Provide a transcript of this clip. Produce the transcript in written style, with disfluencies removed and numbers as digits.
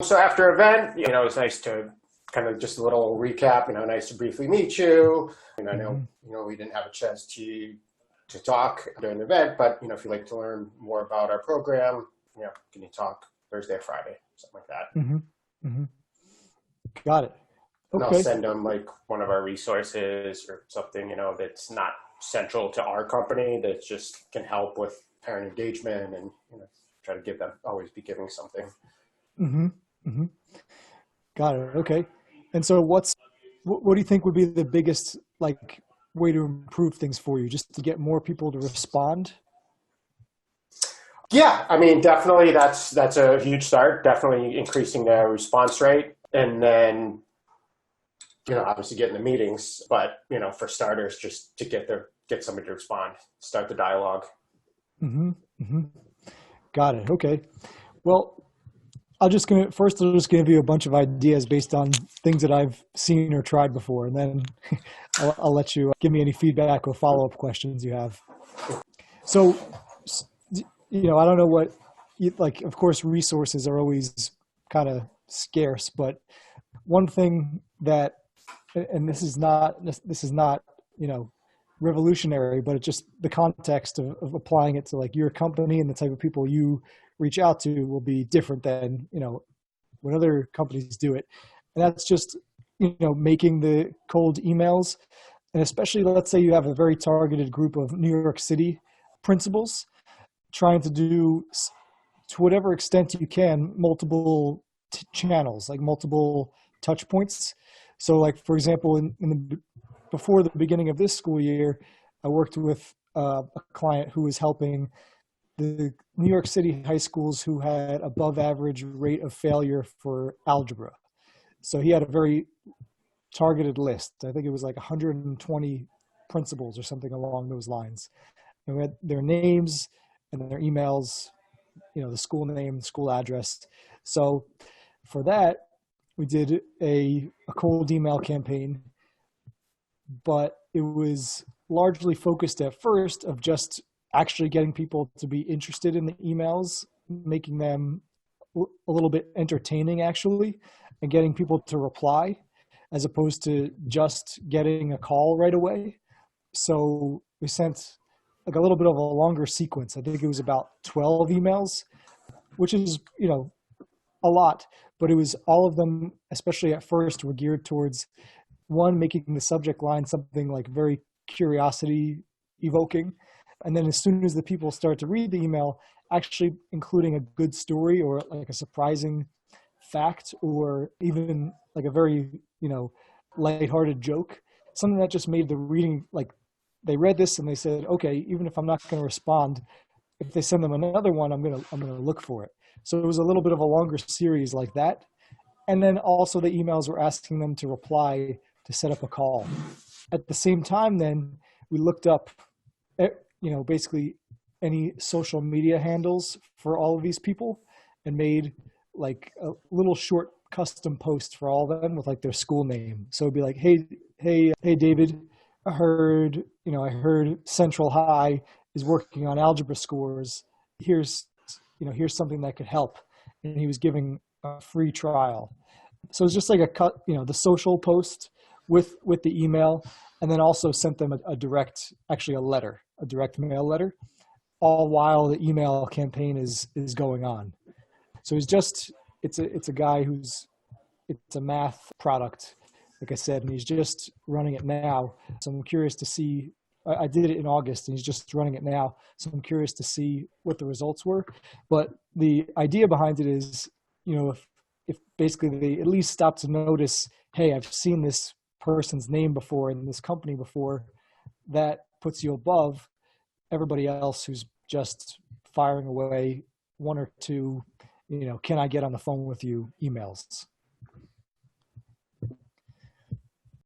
So after event, it's nice to kind of just a little recap, nice to briefly meet you. And I know, Hmm. we didn't have a chance to talk during the event, but, if you'd like to learn more about our program, can you talk Thursday or Friday, something like that. Hmm. Hmm. Got it. And I'll Okay. send them like one of our resources or something, that's not central to our company that just can help with parent engagement and, try to give them, always be giving something. Hmm. Hmm. Got it. Okay. And so what do you think would be the biggest like way to improve things for you? Just to get more people to respond? Yeah, I mean, definitely that's a huge start. Definitely increasing the response rate, and then obviously getting the meetings. But for starters, just to get somebody to respond, start the dialogue. Hmm. Hmm. Got it. Okay. Well, I'll just give you a bunch of ideas based on things that I've seen or tried before, and then I'll let you give me any feedback or follow up questions you have. So, I don't know what, like, of course, resources are always kind of scarce, but one thing that, and this is not, you know, revolutionary, but it's just the context of applying it to like your company and the type of people you reach out to will be different than, when other companies do it. And that's just, making the cold emails. And especially, let's say you have a very targeted group of New York City principals trying to do, to whatever extent you can, multiple channels, like multiple touch points. So, like for example, before the beginning of this school year, I worked with a client who was helping the New York City high schools who had above average rate of failure for algebra. So he had a very targeted list. I think it was like 120 principals or something along those lines. And we had their names and their emails, the school name, school address. So for that, we did a cold email campaign, but it was largely focused at first of just actually getting people to be interested in the emails, making them a little bit entertaining actually, and getting people to reply as opposed to just getting a call right away. So we sent like a little bit of a longer sequence. I think it was about 12 emails, which is, a lot, but it was all of them, especially at first, were geared towards one, making the subject line something like very curiosity evoking. And then as soon as the people start to read the email, actually including a good story or like a surprising fact or even like a very, lighthearted joke, something that just made the reading like they read this and they said, okay, even if I'm not going to respond, if they send them another one, I'm gonna look for it. So it was a little bit of a longer series like that. And then also the emails were asking them to reply to set up a call. At the same time, then we looked up, basically any social media handles for all of these people and made like a little short custom post for all of them with like their school name. So it'd be like, hey, David, I heard Central High is working on algebra scores. Here's something that could help. And he was giving a free trial. So it's just like a cut, the social post with the email, and then also sent them a direct, actually a direct mail letter, all while the email campaign is going on. So it's a guy it's a math product, like I said, and he's just running it now. So I'm curious to see. I did it in August, and he's just running it now. So I'm curious to see what the results were. But the idea behind it is, if basically they at least stop to notice, hey, I've seen this person's name before in this company before, that puts you above everybody else who's just firing away one or two, can I get on the phone with you emails.